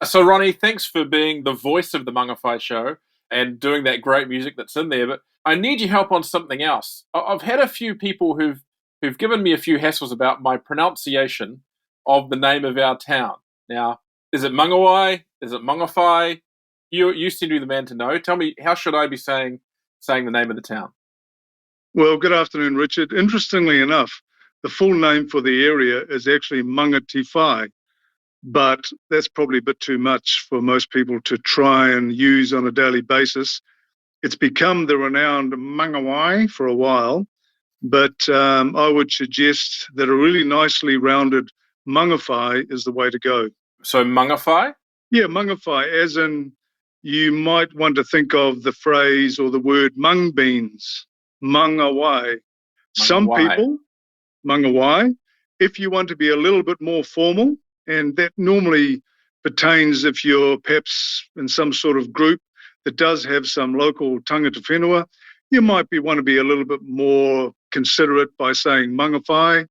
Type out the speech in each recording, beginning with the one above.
So, Ronnie, thanks for being the voice of the Mangawhai show and doing that great music that's in there. But I need your help on something else. I've had a few people who've given me a few hassles about my pronunciation of the name of our town. Now, is it Mangawhai? Is it Mangawhai? You seem to be the man to know. Tell me, how should I be saying the name of the town? Well, good afternoon, Richard. Interestingly enough, the full name for the area is actually Mangawhai, but that's probably a bit too much for most people to try and use on a daily basis. It's become the renowned Mangawhai for a while, but I would suggest that a really nicely rounded Mangawhai is the way to go. So, Mangawhai? Yeah, Mangawhai, as in you might want to think of the phrase or the word mung beans, Mangawhai. Some Mangawhai. people, Mangawhai, if you want to be a little bit more formal, and that normally pertains if you're perhaps in some sort of group that does have some local tangata whenua, you might want to be a little bit more considerate by saying Mangawhai.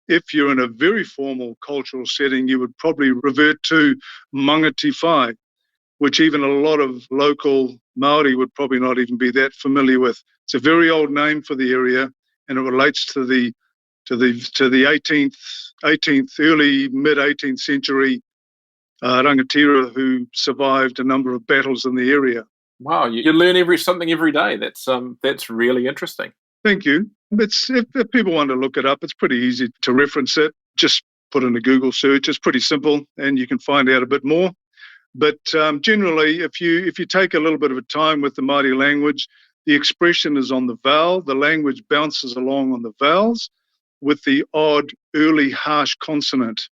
If you're in a very formal cultural setting, you would probably revert to Mangawhai, which even a lot of local Māori would probably not even be that familiar with. It's a very old name for the area, and it relates to the 18th, early mid 18th century rangatira who survived a number of battles in the area. Wow, you learn something every day. That's really interesting. Thank you. If people want to look it up, it's pretty easy to reference it. Just put in a Google search. It's pretty simple, and you can find out a bit more. But generally, if you take a little bit of a time with the Māori language, the expression is on the vowel. The language bounces along on the vowels with the odd early harsh consonant,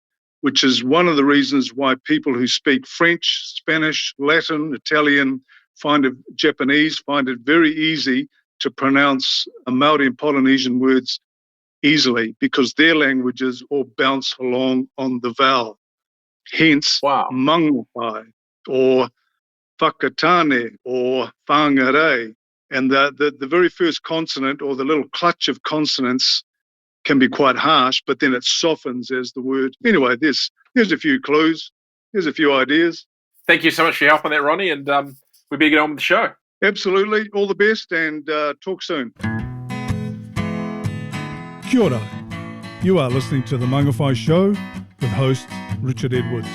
which is one of the reasons why people who speak French, Spanish, Latin, Italian, Japanese find it very easy to pronounce Māori and Polynesian words easily because their languages all bounce along on the vowel. Hence, wow. Mangawhai or Whakatane or Whangarei. And the very first consonant or the little clutch of consonants can be quite harsh, but then it softens as the word. Anyway, there's a few clues. There's a few ideas. Thank you so much for your help on that, Ronnie, and we better get on with the show. Absolutely. All the best, and talk soon. Kia ora. You are listening to The Mangawhai Show with host Richard Edwards.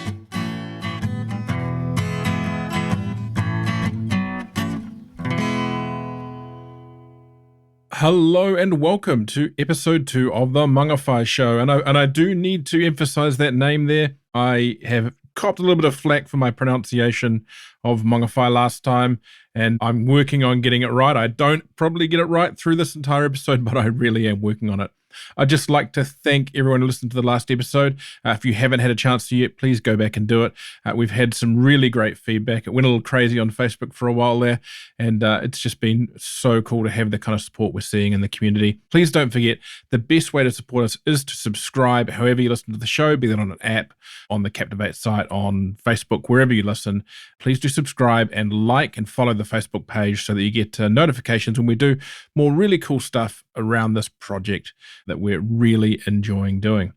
Hello and welcome to episode 2 of The Mangawhai Show. And I do need to emphasize that name there. I have copped a little bit of flack for my pronunciation of Mangawhai last time, and I'm working on getting it right. I don't probably get it right through this entire episode, but I really am working on it. I'd just like to thank everyone who listened to the last episode. If you haven't had a chance to yet, please go back and do it. We've had some really great feedback. It went a little crazy on Facebook for a while there, and it's just been so cool to have the kind of support we're seeing in the community. Please don't forget, the best way to support us is to subscribe however you listen to the show, be that on an app, on the Captivate site, on Facebook, wherever you listen. Please do subscribe and like and follow the Facebook page so that you get notifications when we do more really cool stuff around this project that we're really enjoying doing.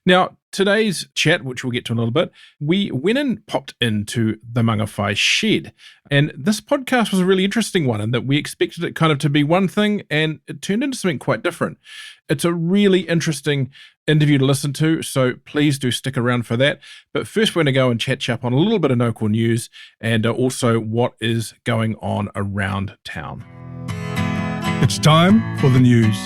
Now, today's chat, which we'll get to in a little bit, we went and popped into the Mangawhai shed. And this podcast was a really interesting one in that we expected it kind of to be one thing and it turned into something quite different. It's a really interesting interview to listen to, so please do stick around for that. But first, we're going to go and catch up on a little bit of local news and also what is going on around town. It's time for the news.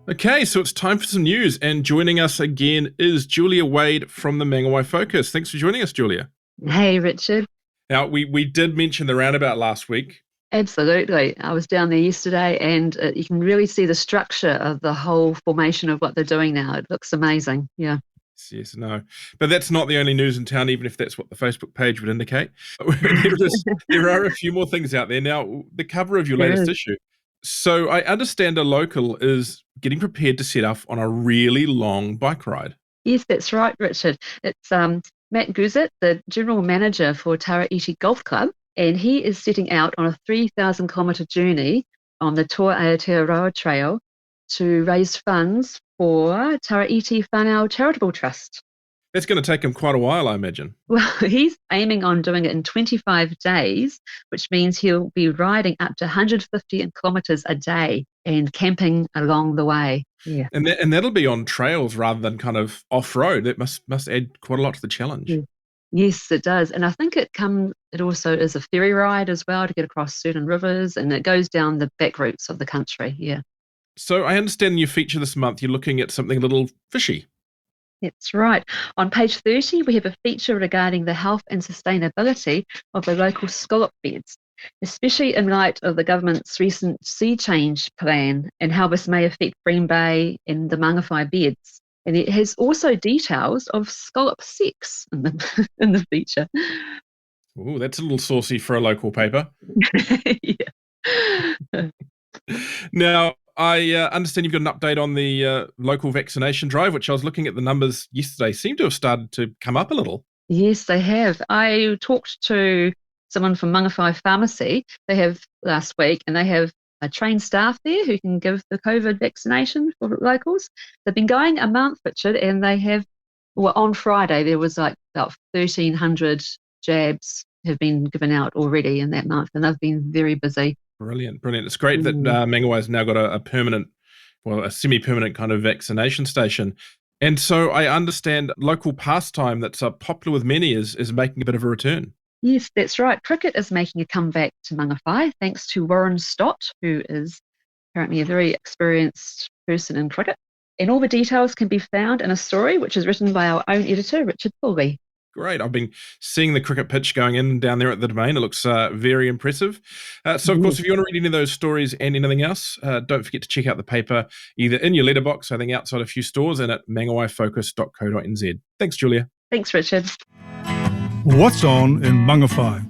Okay, so it's time for some news, and joining us again is Julia Wade from the Mangawhai Focus. Thanks for joining us, Julia. Hey, Richard. Now, we did mention the roundabout last week. Absolutely. I was down there yesterday, and you can really see the structure of the whole formation of what they're doing now. It looks amazing, yeah. Yes, no. But that's not the only news in town, even if that's what the Facebook page would indicate. There are a few more things out there. Now, the cover of your latest issue. So I understand a local is getting prepared to set off on a really long bike ride. Yes, that's right, Richard. It's Matt Guzit, the general manager for Taraiti Golf Club, and he is setting out on a 3,000-kilometre journey on the Toa Aotearoa Trail to raise funds for Taraiti Whanau Charitable Trust. That's going to take him quite a while, I imagine. Well, he's aiming on doing it in 25 days, which means he'll be riding up to 150 kilometres a day and camping along the way. Yeah. And that'll be on trails rather than kind of off-road. That must add quite a lot to the challenge. Yeah. Yes, it does. And I think it also is a ferry ride as well to get across certain rivers, and it goes down the back routes of the country. Yeah. So I understand you feature this month, you're looking at something a little fishy. That's right. On page 30, we have a feature regarding the health and sustainability of the local scallop beds, especially in light of the government's recent sea change plan and how this may affect Bream Bay and the Mangawhai beds. And it has also details of scallop sex in the feature. Ooh, that's a little saucy for a local paper. Yeah. Now, I understand you've got an update on the local vaccination drive, which I was looking at the numbers yesterday, seem to have started to come up a little. Yes, they have. I talked to someone from Mangawhai Pharmacy. They have last week, and they have a trained staff there who can give the COVID vaccination for locals. They've been going a month, Richard, and they have, well, on Friday, there was like about 1,300 jabs have been given out already in that month, and they've been very busy. Brilliant. It's great that Mangawhai's now got a semi-permanent kind of vaccination station. And so I understand local pastime that's popular with many is making a bit of a return. Yes, that's right. Cricket is making a comeback to Mangawhai thanks to Warren Stott, who is apparently a very experienced person in cricket. And all the details can be found in a story which is written by our own editor, Richard Pulvey. Great. I've been seeing the cricket pitch going in down there at the Domain. It looks very impressive. So, of course, if you want to read any of those stories and anything else, don't forget to check out the paper either in your letterbox, I think outside a few stores, and at mangawhaifocus.co.nz. Thanks, Julia. Thanks, Richard. What's on in Mangawhai?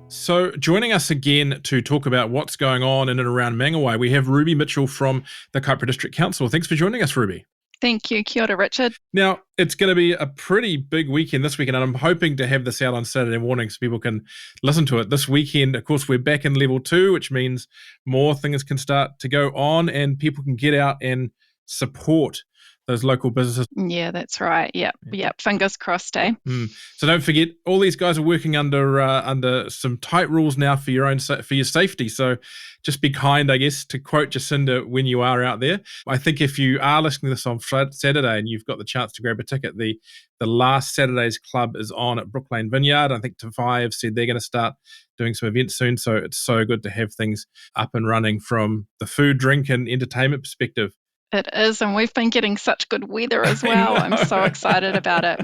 So joining us again to talk about what's going on in and around Mangawhai, we have Ruby Mitchell from the Kaipara District Council. Thanks for joining us, Ruby. Thank you. Kia ora, Richard. Now, it's going to be a pretty big weekend this weekend, and I'm hoping to have this out on Saturday morning so people can listen to it. This weekend, of course, we're back in level 2, which means more things can start to go on and people can get out and support those local businesses. Yeah, that's right. Yep. Fingers crossed, eh? So don't forget, all these guys are working under some tight rules now for your safety. So just be kind, I guess, to quote Jacinda when you are out there. I think if you are listening to this on Saturday and you've got the chance to grab a ticket, the last Saturday's club is on at Brooklane Vineyard. I think Tawhai have said they're going to start doing some events soon. So it's so good to have things up and running from the food, drink, and entertainment perspective. It is, and we've been getting such good weather as well. I'm so excited about it.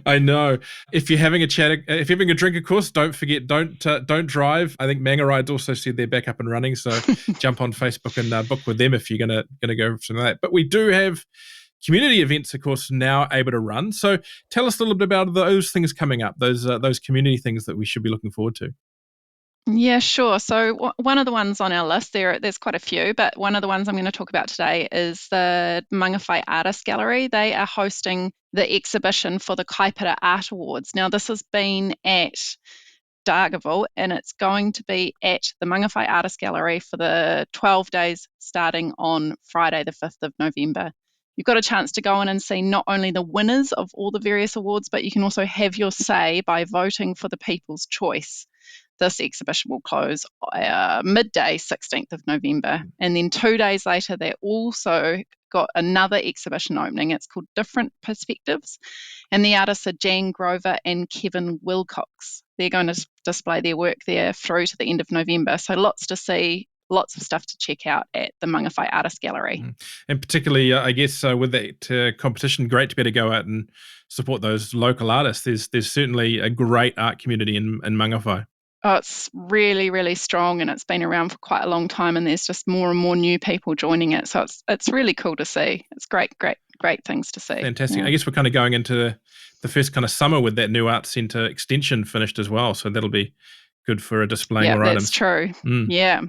I know. If you're having a chat, if you're having a drink, of course, don't forget, don't drive. I think Mangawhai's also said they're back up and running, so jump on Facebook and book with them if you're gonna go for something like that. But we do have community events, of course, now able to run. So tell us a little bit about those things coming up, those community things that we should be looking forward to. Yeah, sure. So one of the ones on our list, there's quite a few, but one of the ones I'm going to talk about today is the Mangawhai Artist Gallery. They are hosting the exhibition for the Kaipara Art Awards. Now, this has been at Dargaville, and it's going to be at the Mangawhai Artist Gallery for the 12 days starting on Friday, the 5th of November. You've got a chance to go in and see not only the winners of all the various awards, but you can also have your say by voting for the People's Choice. This exhibition will close midday, 16th of November. And then 2 days later, they also got another exhibition opening. It's called Different Perspectives. And the artists are Jan Grover and Kevin Wilcox. They're going to display their work there through to the end of November. So lots to see, lots of stuff to check out at the Mangawhai Artist Gallery. And particularly, I guess, with that competition, great to be able to go out and support those local artists. There's certainly a great art community in Mangawhai. Oh, it's really, really strong, and it's been around for quite a long time, and there's just more and more new people joining it. So it's really cool to see. It's great things to see. Fantastic. Yeah. I guess we're kind of going into the first kind of summer with that new Arts Centre extension finished as well. So that'll be good for displaying more items. That's true. Yeah.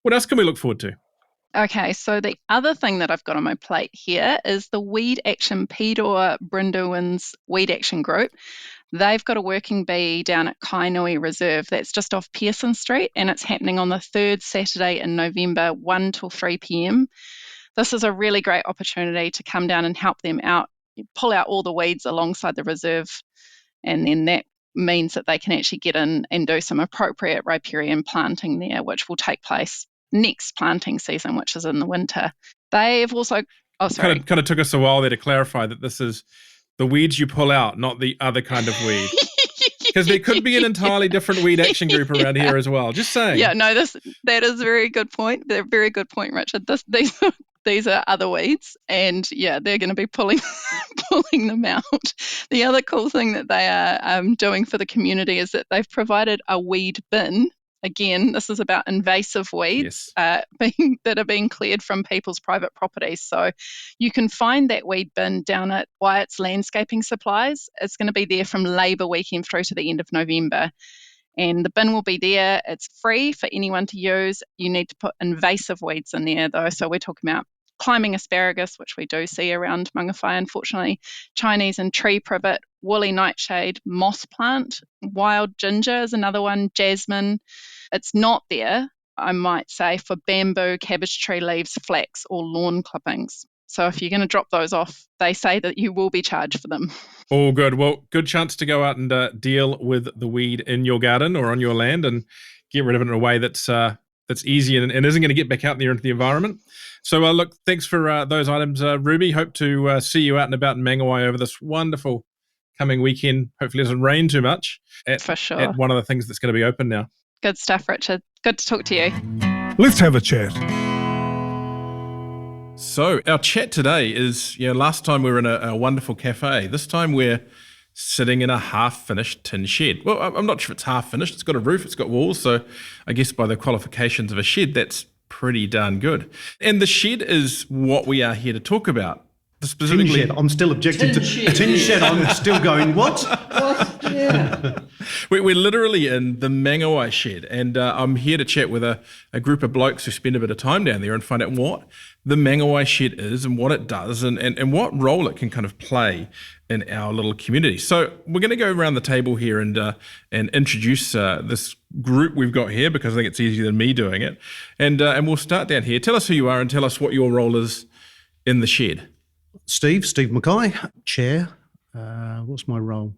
What else can we look forward to? Okay, so the other thing that I've got on my plate here is the Weed Action Pīroa Brindlewin's Weed Action Group. They've got a working bee down at Kainui Reserve. That's just off Pearson Street, and it's happening on the third Saturday in November, 1 till 3 p.m. this is a really great opportunity to come down and help them out, pull out all the weeds alongside the reserve, and then that means that they can actually get in and do some appropriate riparian planting there, which will take place next planting season, which is in the winter. They've also, Kind of took us a while there to clarify that this is the weeds you pull out, not the other kind of weed. Because there could be an entirely different weed action group around here as well. Just saying. Yeah, no, that is a very good point. A very good point, Richard. These are other weeds, and yeah, they're going to be pulling them out. The other cool thing that they are doing for the community is that they've provided a weed bin. Again, this is about invasive weeds that are being cleared from people's private properties. So you can find that weed bin down at Wyatt's Landscaping Supplies. It's going to be there from Labour weekend through to the end of November. And the bin will be there. It's free for anyone to use. You need to put invasive weeds in there, though. So we're talking about climbing asparagus, which we do see around Mangawhai, unfortunately, Chinese and tree privet, woolly nightshade, moss plant, wild ginger is another one, jasmine. It's not there, I might say, for bamboo, cabbage tree leaves, flax, or lawn clippings. So if you're going to drop those off, they say that you will be charged for them. All good. Well, good chance to go out and deal with the weed in your garden or on your land and get rid of it in a way that's easy and isn't going to get back out there into the environment. So look, thanks for those items, Ruby. Hope to see you out and about in Mangawhai over this wonderful coming weekend. Hopefully it doesn't rain too much For sure. at one of the things that's going to be open now. Good stuff, Richard. Good to talk to you. Let's have a chat. So our chat today is, last time we were in a wonderful cafe. This time we're sitting in a half-finished tin shed. Well, I'm not sure if it's half-finished. It's got a roof, it's got walls, so I guess by the qualifications of a shed, that's pretty darn good. And the shed is what we are here to talk about. Tin shed. I'm still objecting to tin shed. I'm still going, what? Yeah. We're literally in the Mangawhai shed, and I'm here to chat with a group of blokes who spend a bit of time down there and find out what the Mangawhai shed is and what it does and what role it can kind of play in our little community. So we're going to go around the table here and introduce this group we've got here, because I think it's easier than me doing it. And we'll start down here. Tell us who you are and tell us what your role is in the shed. Steve Mackay, chair. What's my role?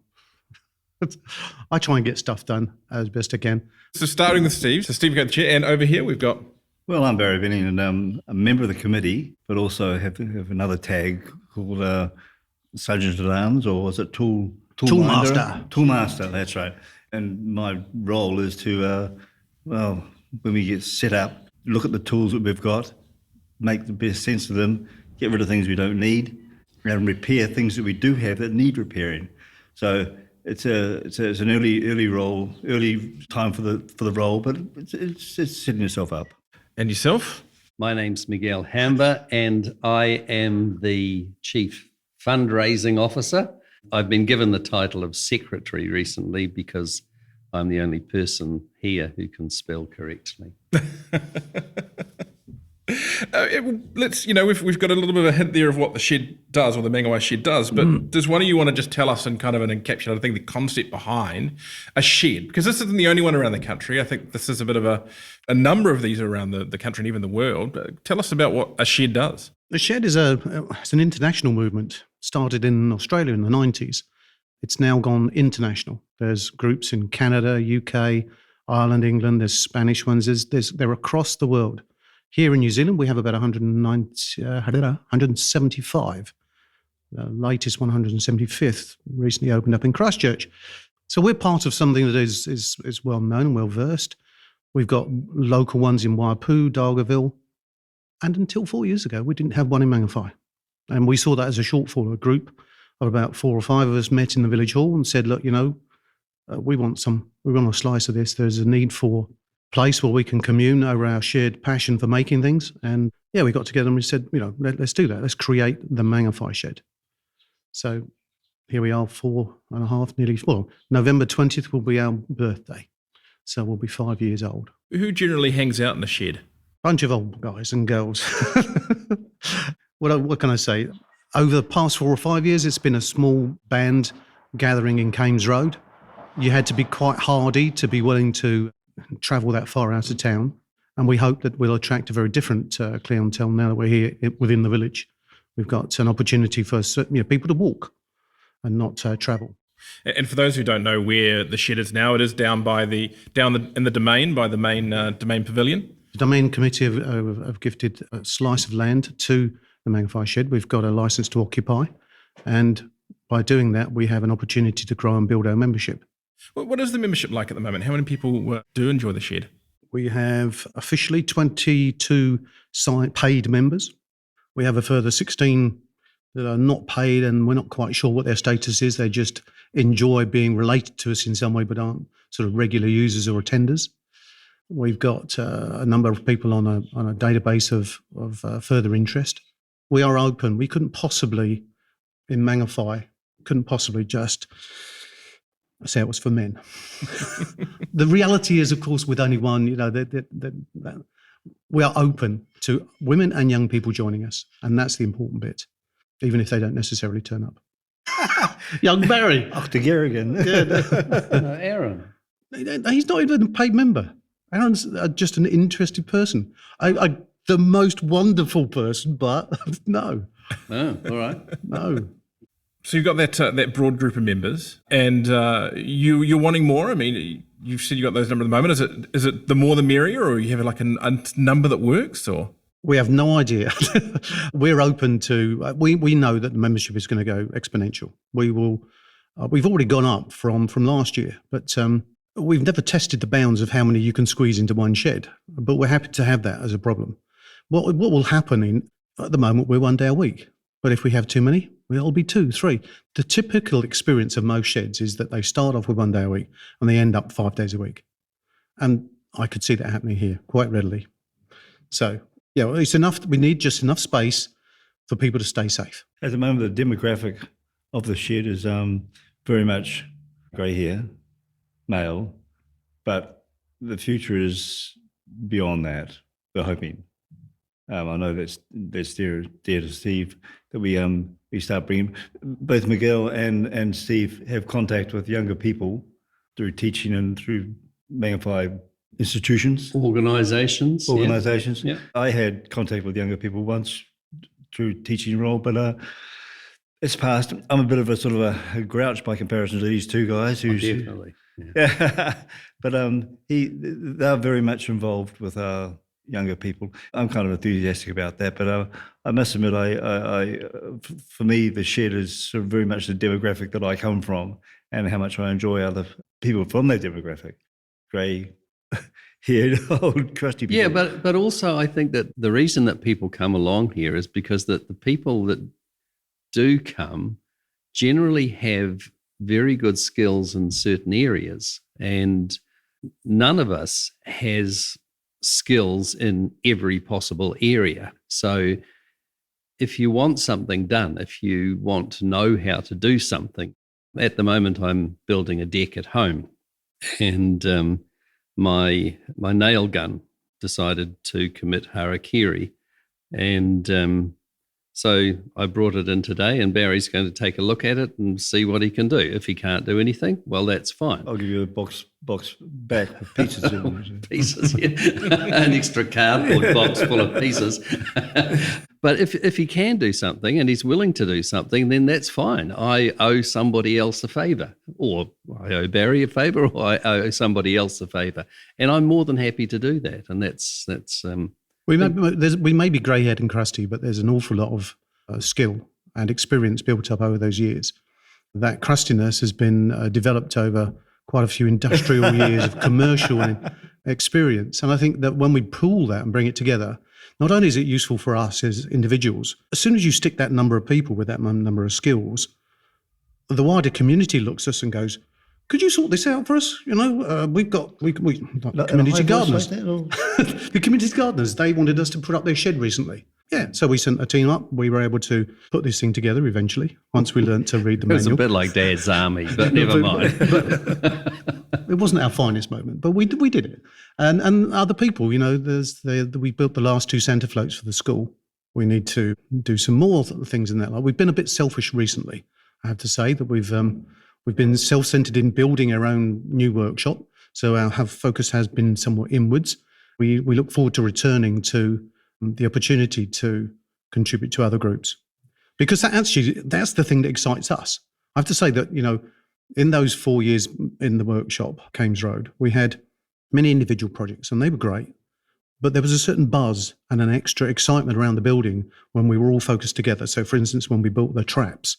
I try and get stuff done as best I can. So starting with Steve. So Steve got the chair, and over here we've got... Well, I'm Barry Benning, and I'm a member of the committee, but also have another tag called Sergeant at Arms, or was it Toolmaster? Toolmaster, that's right. And my role is to, when we get set up, look at the tools that we've got, make the best sense of them, get rid of things we don't need, and repair things that we do have that need repairing. So it's an early role, early time for the role, but it's setting yourself up. And yourself? My name's Miguel Hamba, and I am the Chief Fundraising Officer. I've been given the title of Secretary recently because I'm the only person here who can spell correctly. We've got a little bit of a hint there of what the shed does, or the Mangawhai shed does, but does one of you want to just tell us in kind of an encapsulated thing, the concept behind a shed? Because this isn't the only one around the country. I think this is a bit of a number of these around the country and even the world. But tell us about what a shed does. The shed is it's an international movement. Started in Australia in the 90s. It's now gone international. There's groups in Canada, UK, Ireland, England. There's Spanish ones. They're across the world. Here in New Zealand, we have about 175. The latest 175th recently opened up in Christchurch. So we're part of something that is well known and well versed. We've got local ones in Waipu, Dargaville, and until 4 years ago, we didn't have one in Mangawhai. And we saw that as a shortfall. A group of about 4 or 5 of us met in the village hall and said, look, we want a slice of this. There's a need for place where we can commune over our shared passion for making things. And yeah, we got together and we said, let's do that. Let's create the Mangawhai shed. So here we are, 4.5, nearly 4. November 20th will be our birthday. So we'll be 5 years old. Who generally hangs out in the shed? Bunch of old guys and girls. What can I say? Over the past 4 or 5 years, it's been a small band gathering in Kames Road. You had to be quite hardy to be willing to travel that far out of town. And we hope that we'll attract a very different clientele now that we're here within the village. We've got an opportunity for people to walk and not travel. And for those who don't know where the shed is now, it is down in the domain by the main domain pavilion. The Domain Committee have gifted a slice of land to the Mangawhai shed. We've got a licence to occupy, and by doing that, we have an opportunity to grow and build our membership. What is the membership like at the moment? How many people do enjoy the shed? We have officially 22 paid members. We have a further 16 that are not paid, and we're not quite sure what their status is. They just enjoy being related to us in some way, but aren't sort of regular users or attenders. We've got a number of people on a database of further interest. We are open. We couldn't possibly, in Mangawhai, just say it was for men. The reality is, of course, with only one, that we are open to women and young people joining us, and that's the important bit, even if they don't necessarily turn up. Young Barry. Ach, the Garrigan. Aaron. He's not even a paid member. Aaron's just an interested person. The most wonderful person, but no. Oh, all right. No. So you've got that broad group of members, and you're wanting more. I mean, you've said you got those numbers at the moment. Is it the more the merrier, or you have like a number that works, or? We have no idea. We're open to. We know that the membership is going to go exponential. We will. We've already gone up from last year, but we've never tested the bounds of how many you can squeeze into one shed. But we're happy to have that as a problem. What will happen at the moment, we're 1 day a week. But if we have too many, it'll be 2, 3. The typical experience of most sheds is that they start off with 1 day a week and they end up 5 days a week. And I could see that happening here quite readily. So, it's enough. We need just enough space for people to stay safe. At the moment, the demographic of the shed is very much grey hair, male, but the future is beyond that, we're hoping. I know that's dear to Steve, that we start bringing, both Miguel and Steve have contact with younger people through teaching and through Mangawhai institutions. Organisations. Yeah. I had contact with younger people once through teaching role, but it's past. I'm a bit of a sort of a grouch by comparison to these two guys. Definitely. Yeah. But they're very much involved with our younger people. I'm kind of enthusiastic about that, but I must admit, for me, the shed is sort of very much the demographic that I come from, and how much I enjoy other people from that demographic. Grey-haired, old, crusty people. Yeah, but also I think that the reason that people come along here is because that the people that do come generally have very good skills in certain areas, and none of us has skills in every possible area. So if you want something done, if you want to know how to do something, at the moment I'm building a deck at home, and my nail gun decided to commit harakiri, and so I brought it in today, and Barry's going to take a look at it and see what he can do. If he can't do anything, well, that's fine. I'll give you a box back with pieces in it. Pieces, yeah. An extra cardboard box full of pieces. But if he can do something and he's willing to do something, then that's fine. I owe somebody else a favour, or I owe Barry a favour, or I owe somebody else a favour, and I'm more than happy to do that. And that's. We may be grey-haired and crusty, but there's an awful lot of skill and experience built up over those years. That crustiness has been developed over quite a few industrial years of commercial experience. And I think that when we pool that and bring it together, not only is it useful for us as individuals, as soon as you stick that number of people with that number of skills, the wider community looks at us and goes, could you sort this out for us? We've got community gardeners. The community gardeners, they wanted us to put up their shed recently. Yeah, so we sent a team up. We were able to put this thing together eventually, once we learnt to read the manual. It was a bit like Dad's army, but never mind. It wasn't our finest moment, but we did it. And other people, we built the last 2 Santa floats for the school. We need to do some more things in that line. We've been a bit selfish recently, I have to say, that we've been self-centered in building our own new workshop. So our focus has been somewhat inwards. we look forward to returning to the opportunity to contribute to other groups. Because that's the thing that excites us. I have to say that, in those 4 years in the workshop, Kames Road, we had many individual projects and they were great. But there was a certain buzz and an extra excitement around the building when we were all focused together. So, for instance, when we built the traps.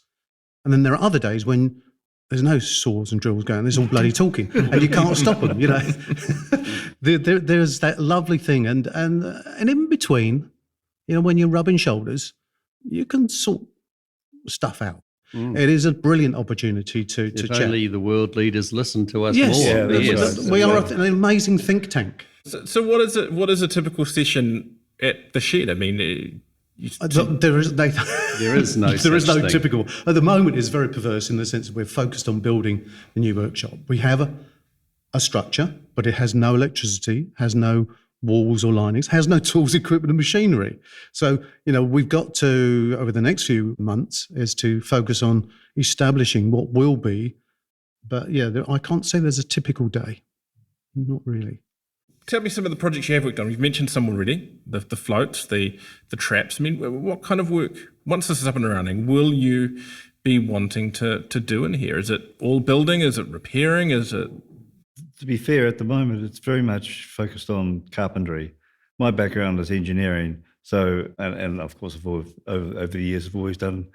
And then there are other days when there's no saws and drills going, there's all bloody talking and you can't stop them, There's that lovely thing. And in between, when you're rubbing shoulders, you can sort stuff out. It is a brilliant opportunity to if chat. only the world leaders listen to us Yes. more. Yeah, Yes. We are an amazing think tank. So what is it? What is a typical session at the shed? I mean, There is no such thing. typical. At the moment, it's very perverse in the sense that we're focused on building the new workshop. We have a structure, but it has no electricity, has no walls or linings, has no tools, equipment and machinery. So, we've got to, over the next few months, is to focus on establishing what will be. But I can't say there's a typical day. Not really. Tell me some of the projects you have worked on. You've mentioned some already, the floats, the traps. I mean, what kind of work, once this is up and running, will you be wanting to do in here? Is it all building? Is it repairing? Is it... To be fair, at the moment, it's very much focused on carpentry. My background is engineering. So, and of course, over the years, I've always done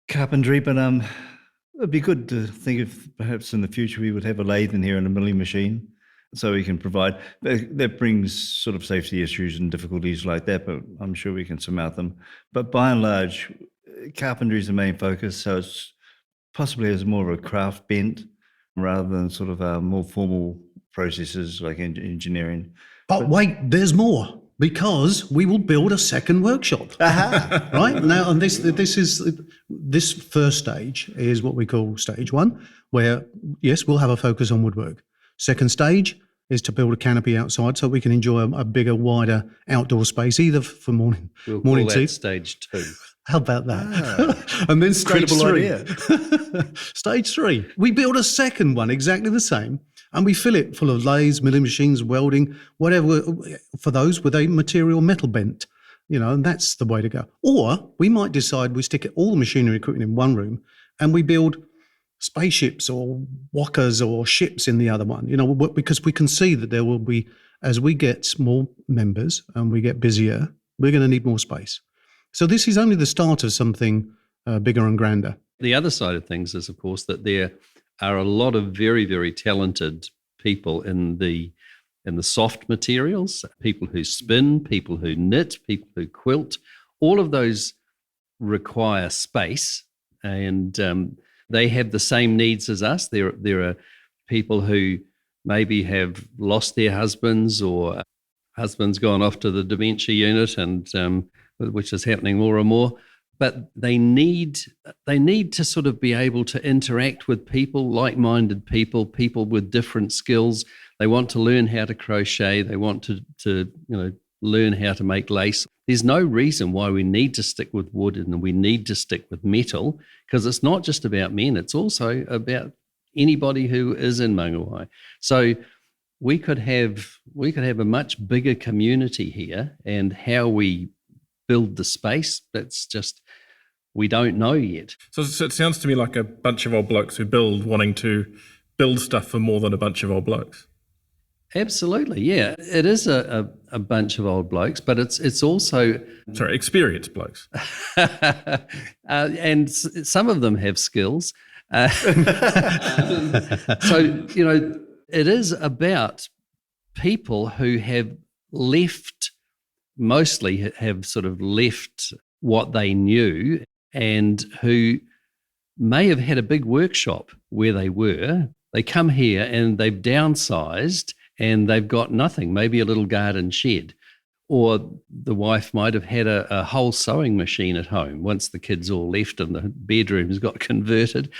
carpentry, but it'd be good to think if perhaps in the future we would have a lathe in here and a milling machine. So we can provide, that brings sort of safety issues and difficulties like that, but I'm sure we can surmount them. But by and large, carpentry is the main focus. So it's possibly has more of a craft bent rather than sort of more formal processes like engineering. But wait, there's more, because we will build a second workshop. Right? Now, and this first stage is what we call stage one, where, yes, we'll have a focus on woodwork. Second stage is to build a canopy outside so we can enjoy a bigger, wider outdoor space, either for morning Call tea. that stage 2. How about that? And then stage three. Stage 3, we build a second one exactly the same, and we fill it full of lathes, milling machines, welding, whatever, for those with a material metal bent, and that's the way to go. Or we might decide we stick all the machinery equipment in one room and we build spaceships or walkers or ships in the other one, because we can see that there will be, as we get more members and we get busier, we're going to need more space. So this is only the start of something bigger and grander. The other side of things is, of course, that there are a lot of very, very talented people in the soft materials, people who spin, people who knit, people who quilt. All of those require space, and they have the same needs as us. There are people who maybe have lost their husbands, or husbands gone off to the dementia unit, and which is happening more and more. But they need to sort of be able to interact with people, like-minded people with different skills. They want to learn how to crochet. They want to learn how to make lace. There's no reason why we need to stick with wood and we need to stick with metal, because it's not just about men. It's also about anybody who is in Mangawhai. So we could have a much bigger community here, and how we build the space, that's just, we don't know yet. So it sounds to me like a bunch of old blokes who build, wanting to build stuff for more than a bunch of old blokes. Absolutely, yeah. It is a bunch of old blokes, but it's also... Sorry, experienced blokes. And some of them have skills. So, it is about people who have mostly have sort of left what they knew, and who may have had a big workshop where they were. They come here and they've downsized and they've got nothing, maybe a little garden shed. Or the wife might have had a whole sewing machine at home once the kids all left and the bedrooms got converted.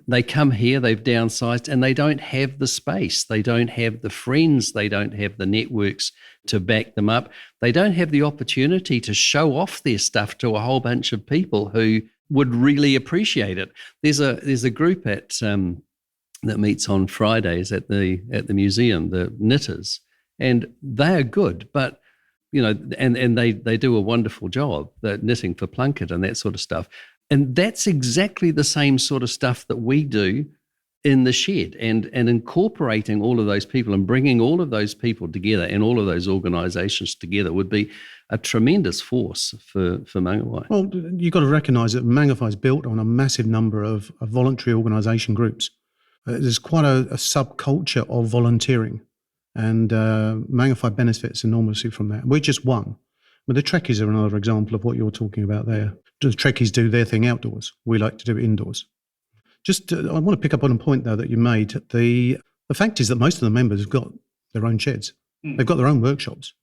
They come here, they've downsized, and they don't have the space. They don't have the friends. They don't have the networks to back them up. They don't have the opportunity to show off their stuff to a whole bunch of people who would really appreciate it. There's a group that meets on Fridays at the museum, the knitters, And they are good, but, you know, and they do a wonderful job. They're knitting for Plunkett and that sort of stuff. And that's exactly the same sort of stuff that we do in the shed, and incorporating all of those people and bringing all of those people together and all of those organisations together would be a tremendous force for Mangawhai. Well, you've got to recognise that Mangawhai is built on a massive number of voluntary organisation groups. There's quite a subculture of volunteering, and Mangawhai benefits enormously from that. We're just one. But the Trekkies are another example of what you're talking about there. The Trekkies do their thing outdoors. We like to do it indoors. Just, I want to pick up on a point, though, that you made. The fact is that most of the members have got their own sheds. They've got their own workshops.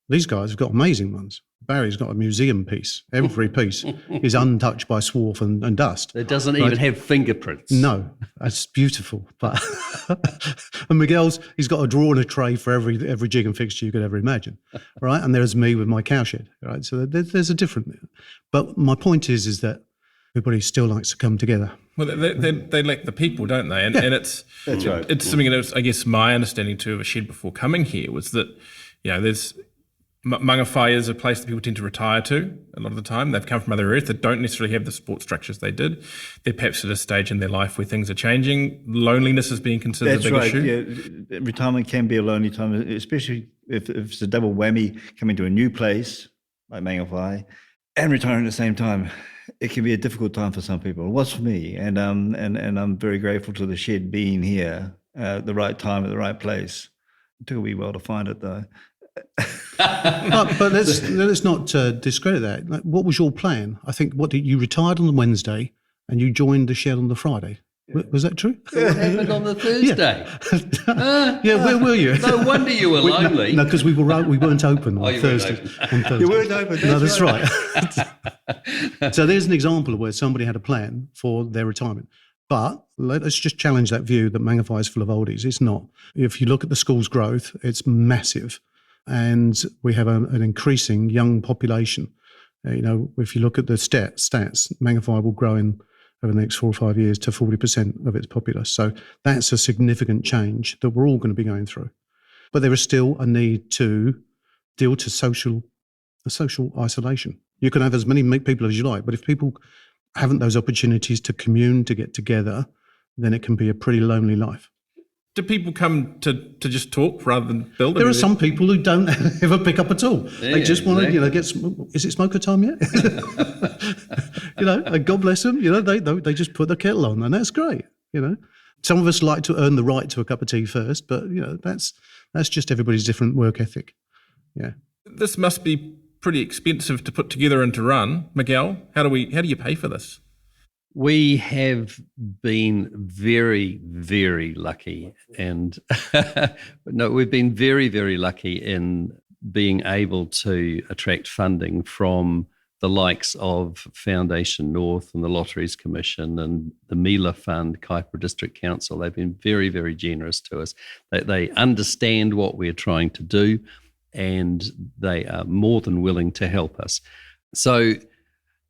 These guys have got amazing ones. Barry's got a museum piece. Every piece is untouched by swarf and dust. It doesn't even have fingerprints. No, that's beautiful. But and Miguel's, he's got a drawer and a tray for every jig and fixture you could ever imagine, right? And there's me with my cowshed, right? So there's a different. But my point is that everybody still likes to come together. Well, they lack the people, don't they? And it's That's right. It's something that was, I guess, my understanding too of a shed before coming here was that, you know, there's Mangawhai is a place that people tend to retire to a lot of the time. They've come from other areas that don't necessarily have the support structures they did. They're perhaps at a stage in their life where things are changing. Loneliness is being considered a big issue. Yeah, retirement can be a lonely time, especially if it's a double whammy coming to a new place like Mangawhai and retiring at the same time. It can be a difficult time for some people. It was for me, and I'm very grateful to the shed being here at the right time at the right place. It took a wee while to find it, though. But let's not discredit that. Like, what was your plan? I think you retired on the Wednesday and you joined the shed on the Friday. Was that true? What happened on the Thursday? Yeah, where were you? No wonder you were lonely. No, because we weren't open on you Thursday. weren't open. You weren't open. That's right. So there's an example of where somebody had a plan for their retirement. But let's just challenge that view that Mangawhai is full of oldies. It's not. If you look at the school's growth, it's massive. And we have an increasing young population. You know, if you look at the stats, Mangawhai will grow over the next 4 or 5 years to 40% of its populace. So that's a significant change that we're all going to be going through. But there is still a need to deal to social isolation. You can have as many people as you like, but if people haven't those opportunities to commune, to get together, then it can be a pretty lonely life. Do people come to just talk rather than build? There are some people who don't ever pick up at all. Yeah, they just want to, exactly. Is it smoker time yet? And God bless them. They just put the kettle on, and that's great. Some of us like to earn the right to a cup of tea first, but that's just everybody's different work ethic. Yeah, this must be pretty expensive to put together and to run, Miguel. How do you pay for this? We have been very, very lucky, and we've been very, very lucky in being able to attract funding from the likes of Foundation North and the Lotteries Commission and the Mila Fund, Kaipara District Council. They've been very, very generous to us. They understand what we're trying to do, and they are more than willing to help us. So,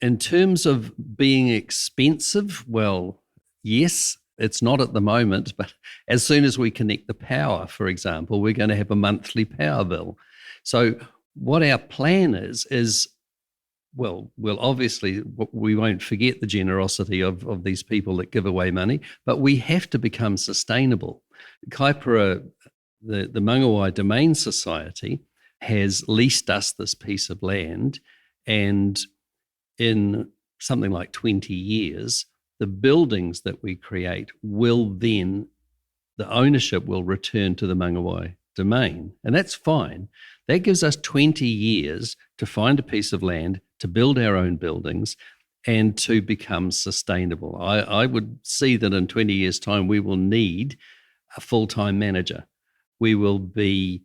in terms of being expensive, well, yes, it's not at the moment, but as soon as we connect the power, for example, we're going to have a monthly power bill. So what our plan is, well, obviously we won't forget the generosity of these people that give away money, but we have to become sustainable. Kaipara, the Mangawhai Domain Society, has leased us this piece of land, and in something like 20 years, the buildings that we create the ownership will return to the Mangawhai Domain. And that's fine. That gives us 20 years to find a piece of land, to build our own buildings, and to become sustainable. I would see that in 20 years' time, we will need a full-time manager. We will be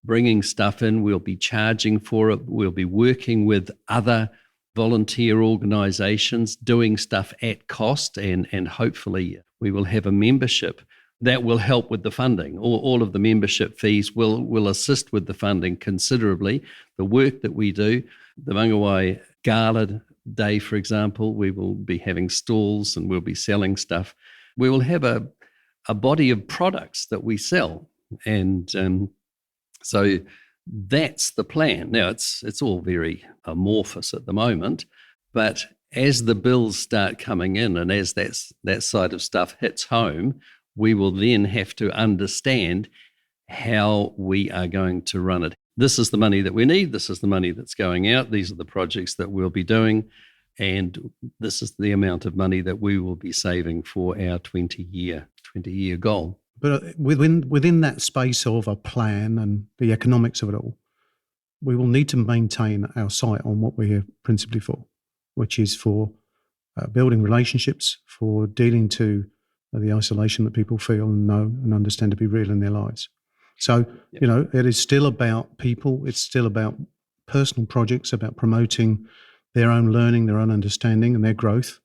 bringing stuff in. We'll be charging for it. We'll be working with other volunteer organisations doing stuff at cost, and hopefully we will have a membership that will help with the funding. All of the membership fees will assist with the funding considerably. The work that we do, the Mangawhai Gala Day, for example, we will be having stalls and we'll be selling stuff. We will have a body of products that we sell, and So that's the plan. Now, it's all very amorphous at the moment, but as the bills start coming in and as that side of stuff hits home, we will then have to understand how we are going to run it. This is the money that we need. This is the money that's going out. These are the projects that we'll be doing. And this is the amount of money that we will be saving for our 20-year goal. But within that space of a plan and the economics of it all, we will need to maintain our sight on what we're here principally for, which is for building relationships, for dealing to the isolation that people feel and know and understand to be real in their lives. So, it is still about people. It's still about personal projects, about promoting their own learning, their own understanding and their growth.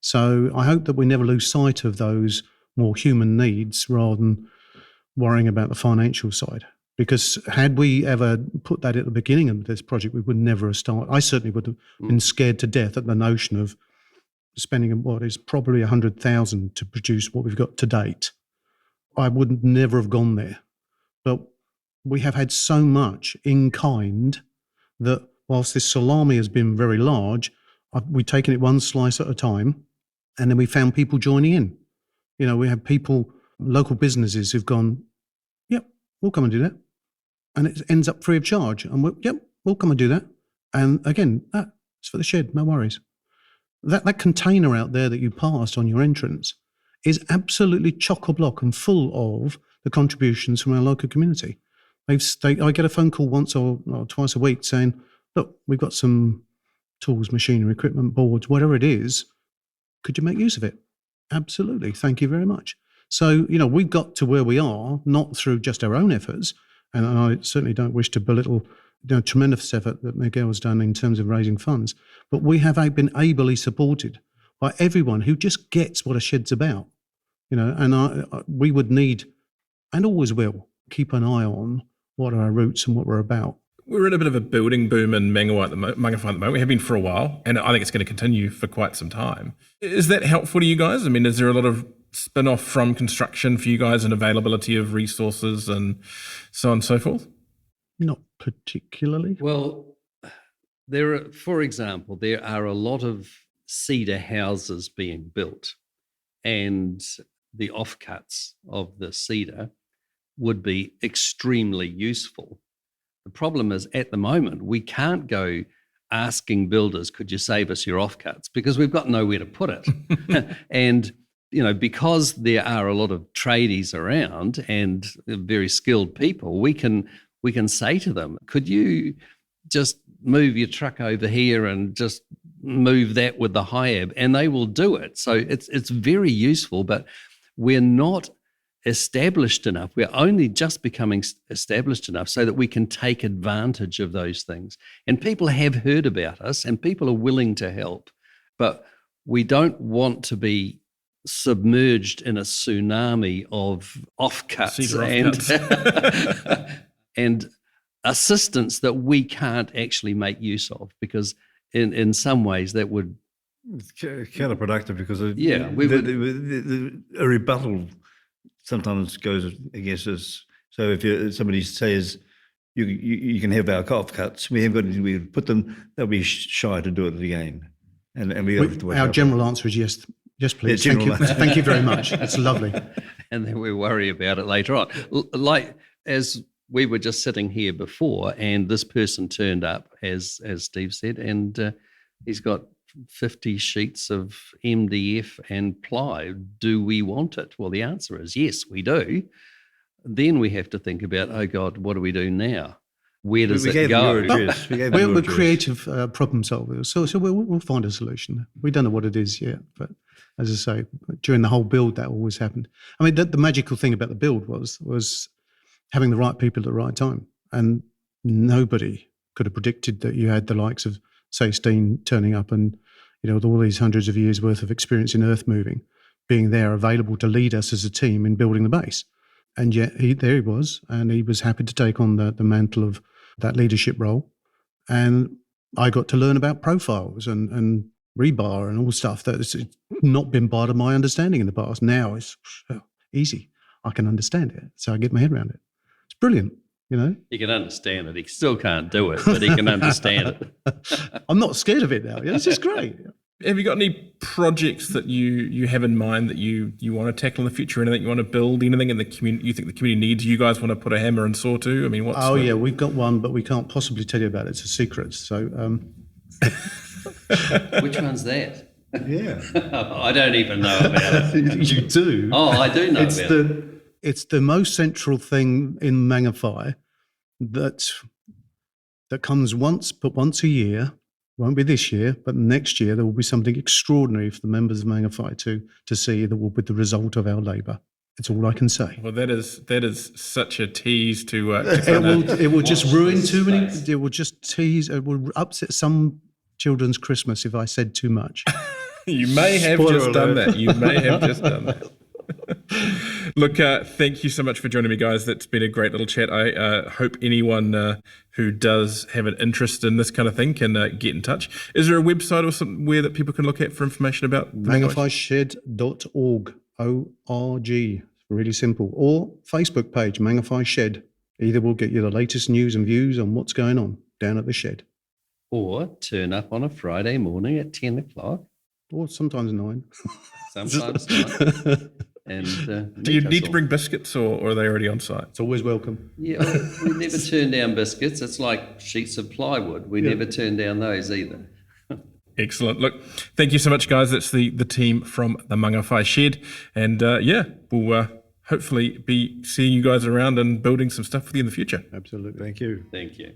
So I hope that we never lose sight of those more human needs rather than worrying about the financial side. Because had we ever put that at the beginning of this project, we would never have started. I certainly would have been scared to death at the notion of spending what is probably 100,000 to produce what we've got to date. I would never have gone there. But we have had so much in kind that whilst this salami has been very large, we've taken it one slice at a time, and then we found people joining in. We have people, local businesses who've gone, yep, we'll come and do that. And it ends up free of charge. And we'll come and do that. And again, it's for the shed, no worries. That container out there that you passed on your entrance is absolutely chock-a-block and full of the contributions from our local community. I get a phone call once or twice a week saying, look, we've got some tools, machinery, equipment, boards, whatever it is. Could you make use of it? Absolutely. Thank you very much. So, we've got to where we are, not through just our own efforts. And I certainly don't wish to belittle the tremendous effort that Miguel's done in terms of raising funds. But we have been ably supported by everyone who just gets what a shed's about. And we would need, and always will, keep an eye on what are our roots and what we're about. We're in a bit of a building boom in Mangawhai at the moment. We have been for a while, and I think it's going to continue for quite some time. Is that helpful to you guys? I mean, is there a lot of spin-off from construction for you guys and availability of resources and so on and so forth? Not particularly. Well, for example, there are a lot of cedar houses being built, and the offcuts of the cedar would be extremely useful. The problem is, at the moment, we can't go asking builders, could you save us your offcuts? Because we've got nowhere to put it. And, because there are a lot of tradies around and very skilled people, we can say to them, could you just move your truck over here and just move that with the HIAB? And they will do it. So it's very useful, but we're not established enough. We're only just becoming established enough so that we can take advantage of those things. And people have heard about us and people are willing to help, but we don't want to be submerged in a tsunami of offcuts and assistance that we can't actually make use of, because in some ways that would... It's counterproductive because a rebuttal sometimes goes against us. So if somebody says you can have our offcuts, we haven't got anything, we put them, they'll be shy to do it again. And we have to wait. Our general answer is yes. Yes, please. Thank you. Thank you very much. That's lovely. And then we worry about it later on. Like as we were just sitting here before, and this person turned up, as Steve said, and he's got 50 sheets of MDF and ply. Do we want it? Well, the answer is yes, we do. Then we have to think about, oh God, what do we do now? Where does it go? We're creative problem solvers, so we'll find a solution. We don't know what it is yet, but as I say, during the whole build, that always happened. I mean, the magical thing about the build was having the right people at the right time, and nobody could have predicted that you had the likes of, say, Steen turning up and, with all these hundreds of years worth of experience in earth moving, being there available to lead us as a team in building the base. And yet there he was, and he was happy to take on the mantle of that leadership role. And I got to learn about profiles and rebar and all stuff that's not been part of my understanding in the past. Now it's easy. I can understand it. So I get my head around it. It's brilliant. you know. He can understand it. He still can't do it, but he can understand it. I'm not scared of it now. This is great. Have you got any projects that you have in mind that you want to tackle in the future? Anything you want to build? Anything in the community you think the community needs? You guys want to put a hammer and saw to? I mean, what's yeah, we've got one, but we can't possibly tell you about it. It's a secret. So, Which one's that? Yeah, I don't even know about it. you do. Oh, I do know about it. It's the most central thing in Mangawhai that comes once a year. Won't be this year, but next year there will be something extraordinary for the members of Mangawhai to see that will be the result of our labour. That's all I can say. Well, that is such a tease to it will just ruin too many. It will just tease. It will upset some children's Christmas if I said too much. You may have just done that. You may have just done that. Look, thank you so much for joining me, guys. That's been a great little chat. I hope anyone who does have an interest in this kind of thing can get in touch. Is there a website or somewhere that people can look at for information about mangawhaished.org, O-R-G, really simple, or Facebook page, Mangawhai Shed. Either will get you the latest news and views on what's going on down at the shed. Or turn up on a Friday morning at 10 o'clock. Or sometimes 9. Sometimes 9. And do you need to bring biscuits or are they already on site? It's always welcome. Yeah, we never turn down biscuits. It's like sheets of plywood. We never turn down those either. Excellent. Look, thank you so much, guys. That's the team from the Mangawhai Shed. And we'll hopefully be seeing you guys around and building some stuff with you in the future. Absolutely. Thank you. Thank you.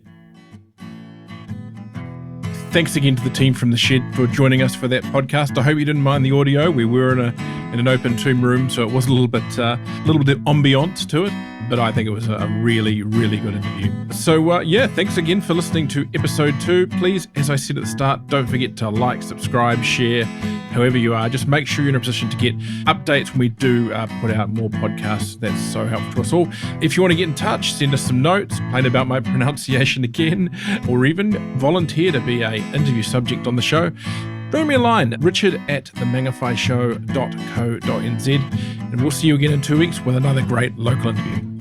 Thanks again to the team from the Shed for joining us for that podcast. I hope you didn't mind the audio. We were in an open tomb room, so it was a little bit ambiance to it, but I think it was a really, really good interview. So thanks again for listening to episode 2. Please, as I said at the start, don't forget to like, subscribe, share, however you are. Just make sure you're in a position to get updates when we do put out more podcasts. That's so helpful to us all. If you want to get in touch, send us some notes, complain about my pronunciation again, or even volunteer to be an interview subject on the show. Throw me a line, richard@themangawhaishow.co.nz, and we'll see you again in 2 weeks with another great local interview.